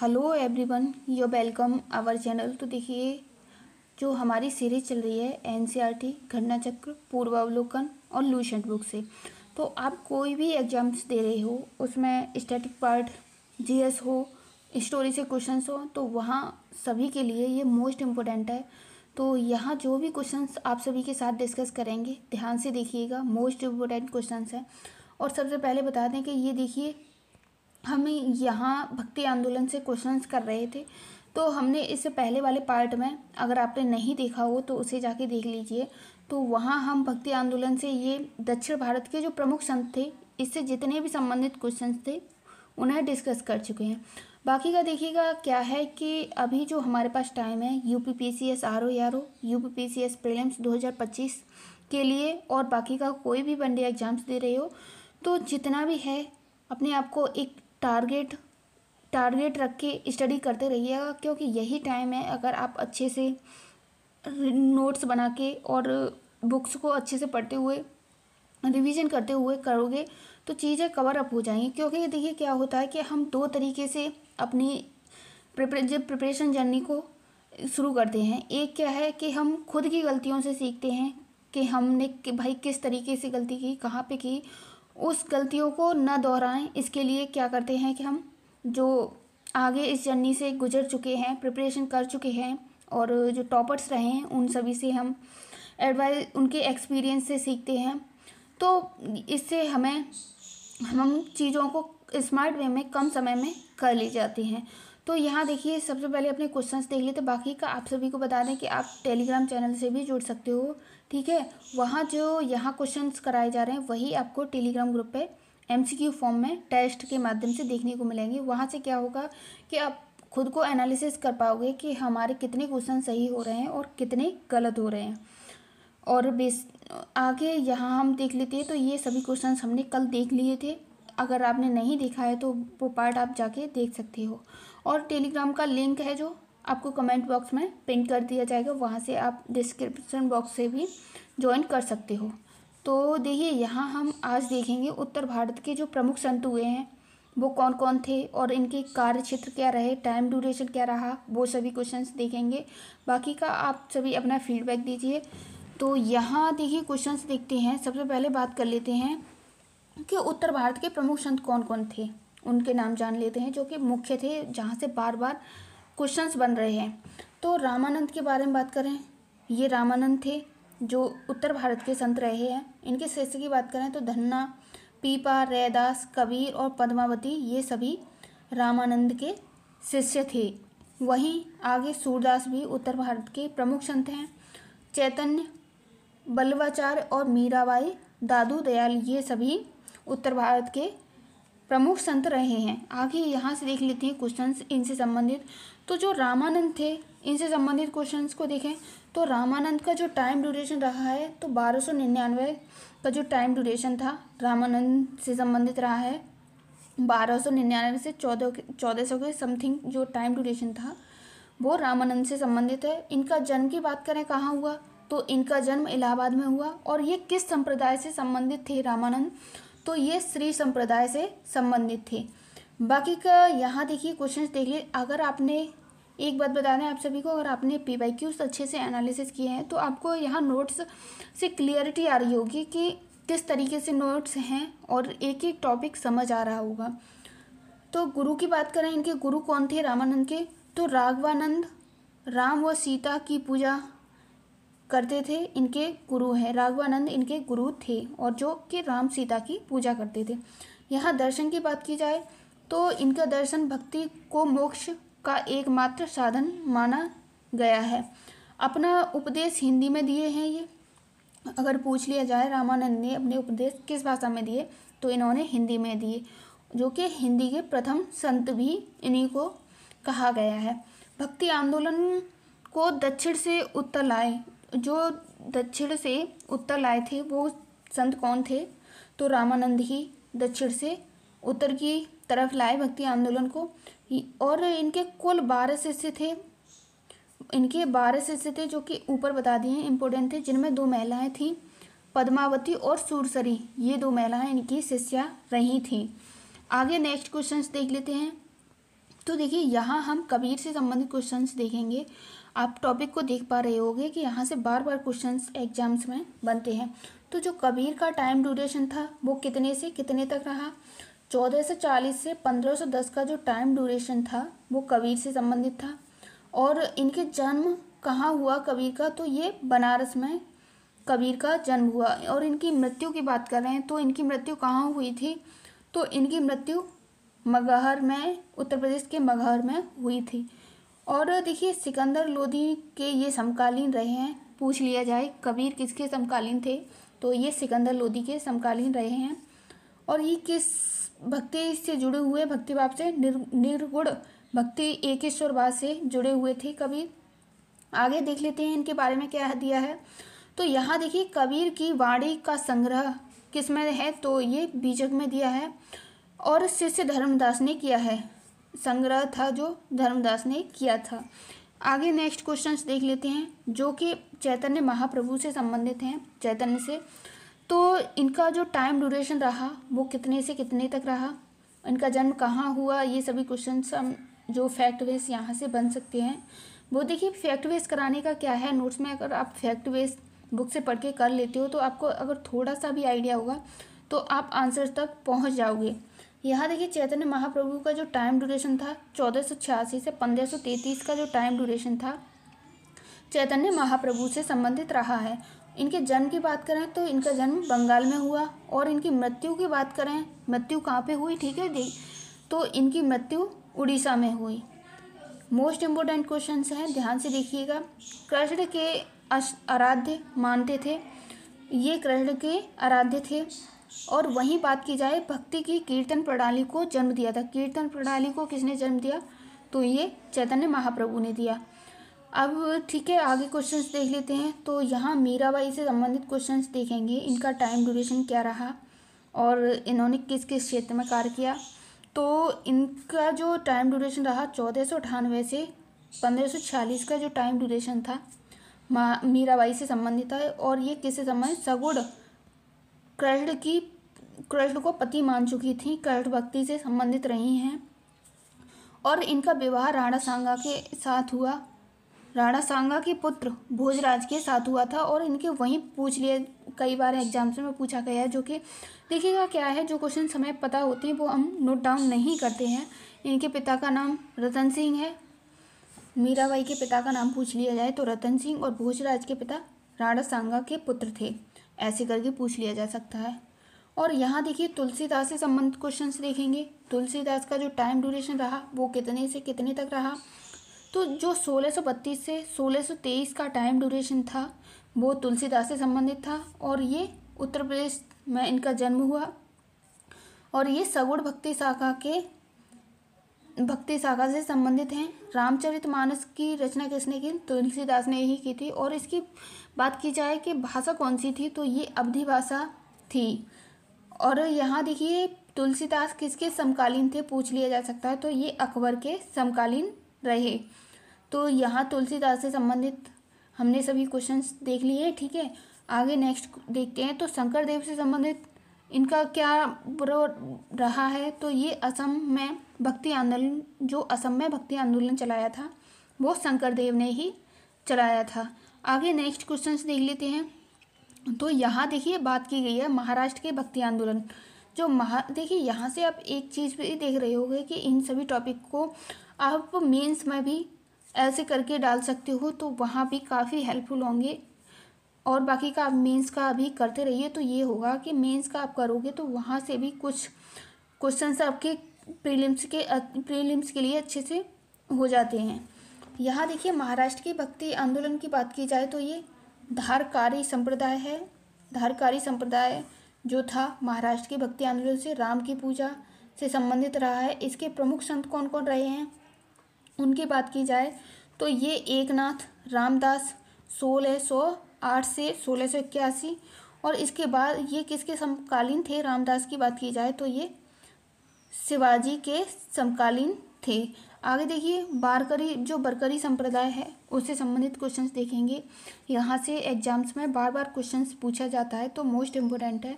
Hello everyone, you welcome our channel. तो देखिए, जो हमारी सीरीज चल रही है एनसीईआरटी घटना चक्र, पूर्वावलोकन और लुसेंट बुक से। तो आप कोई भी एग्जाम्स दे रहे हो, उसमें स्टैटिक पार्ट, जीएस हो, स्टोरी से क्वेश्चंस हो, तो वहाँ सभी के लिए ये मोस्ट इम्पोर्टेंट है। तो यहाँ जो भी क्वेश्चंस आप सभी के साथ डिस्कस करेंगे, ध्यान से देखिएगा, मोस्ट इम्पोर्टेंट क्वेश्चंस हैं। और सबसे पहले बता दें कि ये देखिए, हमें यहाँ भक्ति आंदोलन से क्वेश्चंस कर रहे थे। तो हमने इससे पहले वाले पार्ट में, अगर आपने नहीं देखा हो तो उसे जाके देख लीजिए। तो वहाँ हम भक्ति आंदोलन से ये दक्षिण भारत के जो प्रमुख संत थे, इससे जितने भी संबंधित क्वेश्चंस थे उन्हें डिस्कस कर चुके हैं। बाकी का देखिएगा क्या है कि अभी जो हमारे पास टाइम है यूपीपीसीएस आरओ यूपीपीसीएस प्रीलिम्स 2025 के लिए, और बाकी का कोई भी वनडे एग्जाम्स दे रहे हो, तो जितना भी है अपने आप को एक टारगेट रख के स्टडी करते रहिएगा, क्योंकि यही टाइम है। अगर आप अच्छे से नोट्स बना के और बुक्स को अच्छे से पढ़ते हुए, रिवीजन करते हुए करोगे तो चीज़ें कवर अप हो जाएंगी। क्योंकि देखिए क्या होता है कि हम दो तरीके से अपनी प्रिपरेशन जर्नी को शुरू करते हैं। एक क्या है कि हम खुद की गलतियों से सीखते हैं कि हमने भाई किस तरीके से गलती की, कहाँ पे की, उस गलतियों को न दोहराएं। इसके लिए क्या करते हैं कि हम जो आगे इस जर्नी से गुजर चुके हैं, प्रिपरेशन कर चुके हैं और जो टॉपर्स रहे हैं, उन सभी से हम एडवाइस, उनके एक्सपीरियंस से सीखते हैं। तो इससे हम चीज़ों को स्मार्ट वे में कम समय में कर ले जाते हैं। तो यहाँ देखिए, सबसे पहले अपने क्वेश्चंस देख लेते। बाकी का आप सभी को बता दें कि आप टेलीग्राम चैनल से भी जुड़ सकते हो, ठीक है। वहाँ जो यहाँ क्वेश्चंस कराए जा रहे हैं वही आपको टेलीग्राम ग्रुप पे एमसीक्यू फॉर्म में टेस्ट के माध्यम से देखने को मिलेंगे। वहाँ से क्या होगा कि आप खुद को एनालिसिस कर पाओगे कि हमारे कितने क्वेश्चन सही हो रहे हैं और कितने गलत हो रहे हैं। और आगे यहाँ हम देख लेते हैं। तो ये सभी क्वेश्चंस हमने कल देख लिए थे। अगर आपने नहीं देखा है तो वो पार्ट आप जाके देख सकते हो। और टेलीग्राम का लिंक है जो आपको कमेंट बॉक्स में पिन कर दिया जाएगा, वहाँ से आप डिस्क्रिप्शन बॉक्स से भी ज्वाइन कर सकते हो। तो देखिए, यहाँ हम आज देखेंगे उत्तर भारत के जो प्रमुख संत हुए हैं वो कौन कौन थे और इनके कार्य क्षेत्र क्या रहे, टाइम ड्यूरेशन क्या रहा, वो सभी क्वेश्चंस देखेंगे। बाकी का आप सभी अपना फीडबैक दीजिए। तो यहाँ देखिए क्वेश्चंस देखते हैं। सबसे पहले बात कर लेते हैं कि उत्तर भारत के प्रमुख संत कौन कौन थे, उनके नाम जान लेते हैं जो कि मुख्य थे, जहाँ से बार बार क्वेश्चंस बन रहे हैं। तो रामानंद के बारे में बात करें, ये रामानंद थे जो उत्तर भारत के संत रहे हैं। इनके शिष्य की बात करें तो धन्ना, पीपा, रैदास, कबीर और पद्मावती, ये सभी रामानंद के शिष्य थे। वहीं आगे सूरदास भी उत्तर भारत के प्रमुख संत हैं। चैतन्य, बल्लवाचार्य और मीराबाई, दादू दयाल, ये सभी उत्तर भारत के प्रमुख संत रहे हैं। आगे यहाँ से देख लेते हैं क्वेश्चंस इनसे संबंधित। तो जो रामानंद थे, इनसे संबंधित क्वेश्चंस को देखें तो रामानंद का जो टाइम ड्यूरेशन रहा है, तो 1299 का जो टाइम ड्यूरेशन था रामानंद से संबंधित रहा है। 1299 से 1400 के समथिंग जो टाइम ड्यूरेशन था वो रामानंद से संबंधित है। इनका जन्म की बात करें कहाँ हुआ, तो इनका जन्म इलाहाबाद में हुआ। और ये किस संप्रदाय से संबंधित थे रामानंद, तो ये श्री संप्रदाय से संबंधित थे। बाकी का यहाँ देखिए क्वेश्चंस देख लिए। अगर आपने, एक बात बता दें आप सभी को, अगर आपने पीवाईक्यूज अच्छे से एनालिसिस किए हैं तो आपको यहाँ नोट्स से क्लियरिटी आ रही होगी कि किस तरीके से नोट्स हैं और एक एक टॉपिक समझ आ रहा होगा। तो गुरु की बात करें, इनके गुरु कौन थे रामानंद के, तो राघवानंद राम व सीता की पूजा करते थे, इनके गुरु हैं। राघवानंद इनके गुरु थे और जो कि राम सीता की पूजा करते थे। यहाँ दर्शन की बात की जाए तो इनका दर्शन भक्ति को मोक्ष का एकमात्र साधन माना गया है। अपना उपदेश हिंदी में दिए हैं ये। अगर पूछ लिया जाए रामानंद ने अपने उपदेश किस भाषा में दिए, तो इन्होंने हिंदी में दिए, जो कि हिंदी के प्रथम संत भी इन्हीं को कहा गया है। भक्ति आंदोलन को दक्षिण से उत्तर लाए, जो दक्षिण से उत्तर लाए थे वो संत कौन थे, तो रामानंद ही दक्षिण से उत्तर की तरफ लाए भक्ति आंदोलन को। और इनके कुल 12 शिष्य थे। इनके 12 शिष्य थे जो कि ऊपर बता दिए हैं, इंपॉर्टेंट थे, जिनमें 2 महिलाएं थीं, पद्मावती और सूरसरी, ये 2 महिलाएं इनकी शिष्या रही थीं। आगे नेक्स्ट क्वेश्चंस देख लेते हैं। तो देखिए यहाँ हम कबीर से संबंधित क्वेश्चंस देखेंगे। आप टॉपिक को देख पा रहे होंगे कि यहाँ से बार बार क्वेश्चंस एग्जाम्स में बनते हैं। तो जो कबीर का टाइम ड्यूरेशन था वो कितने से कितने तक रहा? 1440 से 1510 का जो टाइम ड्यूरेशन था वो कबीर से संबंधित था। और इनके जन्म कहाँ हुआ कबीर का? तो ये बनारस में कबीर का जन्म हुआ। और इनकी मृत्यु की बात कर रहे हैं तो इनकी मृत्यु कहाँ हुई थी? तो इनकी मृत्यु मगहर में, उत्तर प्रदेश के मगहर में हुई थी। और देखिए सिकंदर लोदी के ये समकालीन रहे हैं। पूछ लिया जाए कबीर किसके समकालीन थे तो ये सिकंदर लोदी के समकालीन रहे हैं। और ये किस भक्ति से जुड़े हुए? भक्तिभाव से, निर्गुण भक्ति एकेश्वरवाद से जुड़े हुए थे कबीर। आगे देख लेते हैं इनके बारे में क्या दिया है। तो यहाँ देखिए कबीर की वाणी का संग्रह किस में है? तो ये बीजक में दिया है और शिष्य धर्मदास ने किया है। संग्रह था जो धर्मदास ने किया था। आगे नेक्स्ट क्वेश्चंस देख लेते हैं जो कि चैतन्य महाप्रभु से संबंधित हैं, चैतन्य से। तो इनका जो टाइम ड्यूरेशन रहा वो कितने से कितने तक रहा? इनका जन्म कहाँ हुआ? ये सभी क्वेश्चंस हम जो फैक्ट बेस यहाँ से बन सकते हैं। वो देखिए फैक्ट बेस कराने का क्या है, नोट्स में अगर आप फैक्ट बेस बुक से पढ़ के कर लेते हो तो आपको अगर थोड़ा सा भी आइडिया होगा तो आप आंसर तक पहुँच जाओगे। यहाँ देखिए चैतन्य महाप्रभु का जो टाइम ड्यूरेशन था 1486 से 1533 का जो टाइम ड्यूरेशन था चैतन्य महाप्रभु से संबंधित रहा है। इनके जन्म की बात करें तो इनका जन्म बंगाल में हुआ। और इनकी मृत्यु की बात करें, मृत्यु कहाँ पे हुई? ठीक है जी, तो इनकी मृत्यु उड़ीसा में हुई। मोस्ट इम्पोर्टेंट क्वेश्चन हैं, ध्यान से देखिएगा। कृष्ण के आराध्य मानते थे, ये कृष्ण के आराध्य थे। और वहीं बात की जाए भक्ति की कीर्तन प्रणाली को जन्म दिया था। कीर्तन प्रणाली को किसने जन्म दिया? तो ये चैतन्य महाप्रभु ने दिया। अब ठीक है आगे क्वेश्चंस देख लेते हैं। तो यहाँ मीराबाई से संबंधित क्वेश्चंस देखेंगे। इनका टाइम ड्यूरेशन क्या रहा और इन्होंने किस किस क्षेत्र में कार्य किया? तो इनका जो टाइम ड्यूरेशन रहा 1498 से 1546 का जो टाइम ड्यूरेशन था मीराबाई से संबंधित है। और ये किससे संबंधित? सगुण कृष्ण को पति मान चुकी थी, कृष्ण भक्ति से संबंधित रही हैं। और इनका विवाह राणा सांगा के साथ हुआ, राणा सांगा के पुत्र भोजराज के साथ हुआ था। और इनके वहीं पूछ लिए, कई बार एग्जाम्स में पूछा गया है, जो कि देखिएगा क्या है, जो क्वेश्चन हमें पता होते हैं वो हम नोट डाउन नहीं करते हैं। इनके पिता का नाम रतन सिंह है। मीराबाई के पिता का नाम पूछ लिया जाए तो रतन सिंह, और भोजराज के पिता राणा सांगा के पुत्र थे, ऐसे करके पूछ लिया जा सकता है। और यहाँ देखिए तुलसीदास से संबंधित क्वेश्चंस देखेंगे। तुलसीदास का जो टाइम ड्यूरेशन रहा वो कितने से कितने तक रहा? तो जो 1632 से 1623 का टाइम ड्यूरेशन था वो तुलसीदास से संबंधित था। और ये उत्तर प्रदेश में इनका जन्म हुआ। और ये सगुण भक्ति शाखा से संबंधित हैं। रामचरितमानस की रचना किसने की? तुलसीदास ने ही की थी। और इसकी बात की जाए कि भाषा कौन सी थी तो ये अवधी भाषा थी। और यहाँ देखिए तुलसीदास किसके समकालीन थे पूछ लिया जा सकता है, तो ये अकबर के समकालीन रहे। तो यहाँ तुलसीदास से संबंधित हमने सभी क्वेश्चंस देख लिए हैं। ठीक है, आगे नेक्स्ट देखते हैं। तो शंकर देव से संबंधित इनका क्या रहा है? तो ये असम में भक्ति आंदोलन, जो असम में भक्ति आंदोलन चलाया था वो शंकर देव ने ही चलाया था। आगे नेक्स्ट क्वेश्चंस देख लेते हैं। तो यहाँ देखिए बात की गई है महाराष्ट्र के भक्ति आंदोलन। जो देखिए यहाँ से आप एक चीज़ भी देख रहे होंगे कि इन सभी टॉपिक को आप मेंस में भी ऐसे करके डाल सकते हो, तो वहाँ भी काफ़ी हेल्पफुल होंगे। और बाकी का आप मेंस का भी करते रहिए, तो ये होगा कि मेंस का आप करोगे तो वहाँ से भी कुछ क्वेश्चंस आपके प्रीलिम्स के लिए अच्छे से हो जाते हैं। यहाँ देखिए महाराष्ट्र के भक्ति आंदोलन की बात की जाए तो ये धारकारी संप्रदाय है। धारकारी संप्रदाय जो था महाराष्ट्र के भक्ति आंदोलन से राम की पूजा से संबंधित रहा है। इसके प्रमुख संत कौन कौन रहे हैं उनकी बात की जाए तो ये एकनाथ रामदास 1608 से 1681। और इसके बाद ये किसके समकालीन थे? रामदास की बात की जाए तो ये शिवाजी के समकालीन थे। आगे देखिए बरकरी संप्रदाय है उससे संबंधित क्वेश्चंस देखेंगे। यहाँ से एग्जाम्स में बार बार क्वेश्चंस पूछा जाता है, तो मोस्ट इम्पोर्टेंट है,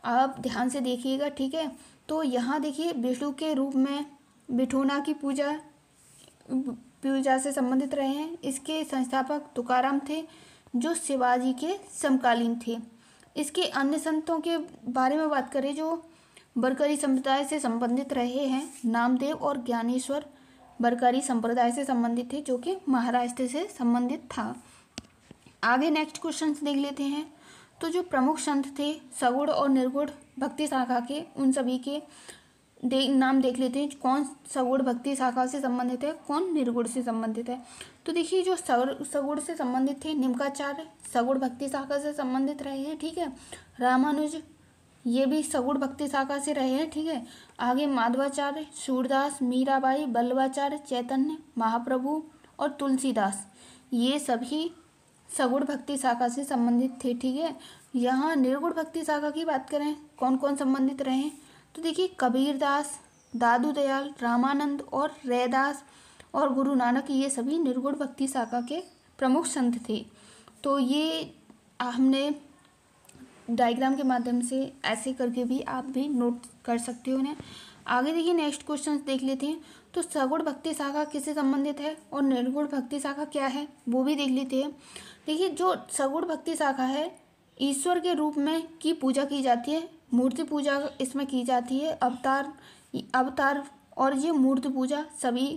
आप ध्यान से देखिएगा। ठीक है, तो यहाँ देखिए विष्णु के रूप में बिठोना की पूजा से संबंधित रहे हैं। इसके संस्थापक तुकाराम थे, जो शिवाजी के समकालीन थे। इसके अन्य संतों के बारे में बात करें जो बरकरी संप्रदाय से संबंधित रहे हैं, नामदेव और ज्ञानेश्वर बरकरी संप्रदाय से संबंधित थे, जो कि महाराष्ट्र से संबंधित था। आगे नेक्स्ट क्वेश्चन देख लेते हैं। तो जो प्रमुख संत थे सगुण और निर्गुण भक्ति शाखा के, उन सभी के नाम देख लेते हैं। कौन सगुण भक्ति शाखा से संबंधित है, कौन निर्गुण से संबंधित है। तो देखिए जो सगुण से संबंधित थे, निम्काचार्य सगुण भक्ति शाखा से संबंधित रहे हैं, ठीक है। रामानुज ये भी सगुण भक्ति शाखा से रहे हैं, ठीक है। आगे माधवाचार्य, सूरदास, मीराबाई, बल्लभाचार्य, चैतन्य महाप्रभु और तुलसीदास, ये सभी सगुण भक्ति शाखा से संबंधित थे, ठीक है। यहाँ निर्गुण भक्ति शाखा की बात करें, कौन कौन संबंधित रहे हैं। तो देखिए कबीरदास, दादू दयाल, रामानंद और रैदास और गुरु नानक, ये सभी निर्गुण भक्ति शाखा के प्रमुख संत थे। तो ये हमने डायग्राम के माध्यम से ऐसे करके भी आप भी नोट कर सकते हो उन्हें। आगे देखिए नेक्स्ट क्वेश्चन देख लेते हैं। तो सगुण भक्ति शाखा किससे संबंधित है और निर्गुण भक्ति शाखा क्या है, वो भी देख लेते हैं। देखिए जो सगुण भक्ति शाखा है, ईश्वर के रूप में की पूजा की जाती है, मूर्ति पूजा इसमें की जाती है, अवतार और ये मूर्ति पूजा सभी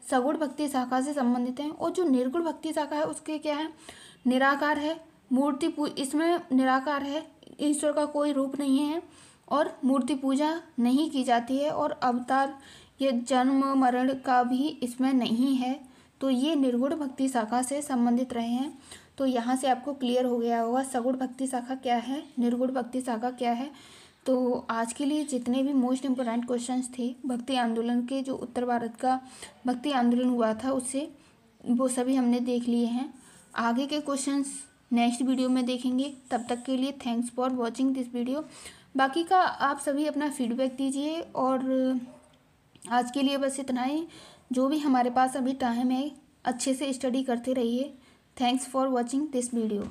सगुण भक्ति शाखा से संबंधित हैं। और जो निर्गुण भक्ति शाखा है उसके क्या है, निराकार है, इसमें निराकार है, ईश्वर का कोई रूप नहीं है और मूर्ति पूजा नहीं की जाती है और अवतार ये जन्म मरण का भी इसमें नहीं है। तो ये निर्गुण भक्ति शाखा से संबंधित रहे हैं। तो यहाँ से आपको क्लियर हो गया होगा सगुण भक्ति शाखा क्या है, निर्गुण भक्ति शाखा क्या है। तो आज के लिए जितने भी मोस्ट इम्पोर्टेंट क्वेश्चंस थे भक्ति आंदोलन के, जो उत्तर भारत का भक्ति आंदोलन हुआ था उससे, वो सभी हमने देख लिए हैं। आगे के क्वेश्चंस नेक्स्ट वीडियो में देखेंगे। तब तक के लिए thanks for watching this video. बाकी का आप सभी अपना फीडबैक दीजिए और आज के लिए बस इतना ही। जो भी हमारे पास अभी टाइम है अच्छे से स्टडी करते रहिए। Thanks for watching this video.